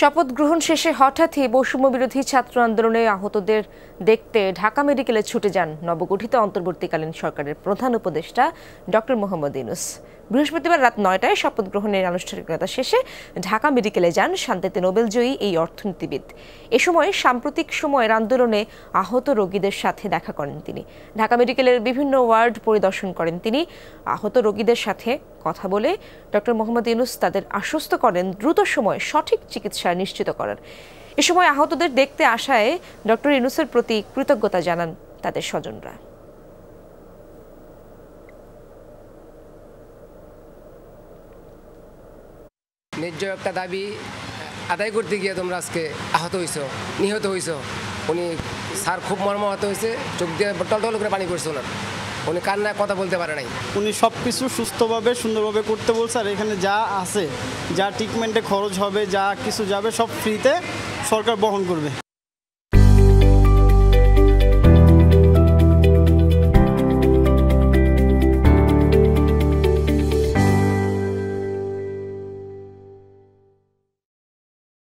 শপথ গ্রহণ শেষে হঠাৎই বৈষম্য বিরোধী ছাত্র আন্দোলনে আহতদের দেখতে ঢাকা মেডিকেলে ছুটে যান নবগঠিত অন্তর্বর্তীকালীন সরকারের প্রধান উপদেষ্টা ডক্টর মোহাম্মদ ইউনূস। বৃহস্পতিবার রাত ৯টায় শপথ গ্রহণের আনুষ্ঠানিকতা শেষে ঢাকা মেডিকেলে যান শান্তিতে নোবেলজয়ী এই অর্থনীতিবিদ। এ সময় সাম্প্রতিক সময়ের আন্দোলনে আহত রোগীদের সাথে দেখা করেন তিনি। ঢাকা মেডিকেলের বিভিন্ন ওয়ার্ড পরিদর্শন করেন তিনি। আহত রোগীদের সাথে কথা বলে ডক্টর মোহাম্মদ ইউনূস তাদের আশ্বস্ত করেন দ্রুত সময়ে সঠিক চিকিৎসা নিশ্চিত করার। এ সময় আহতদের দেখতে আসায় ডক্টর ইউনূসের প্রতি কৃতজ্ঞতা জানান তাদের স্বজনরা। ন্যায্য একটা দাবি আদায় করতে গিয়ে তোমরা আজকে আহত হয়েছ, নিহত হয়েছ। উনি স্যার খুব মর্মাহত হয়েছে, চোখ দিয়ে টলটল করে পানি করছে ওনার। উনি কান্নায় কথা বলতে পারে নাই। উনি সব কিছু সুস্থভাবে সুন্দরভাবে করতে বলছে। আর এখানে যা আছে, যা ট্রিটমেন্টে খরচ হবে, যা কিছু যাবে, সব ফ্রিতে সরকার বহন করবে।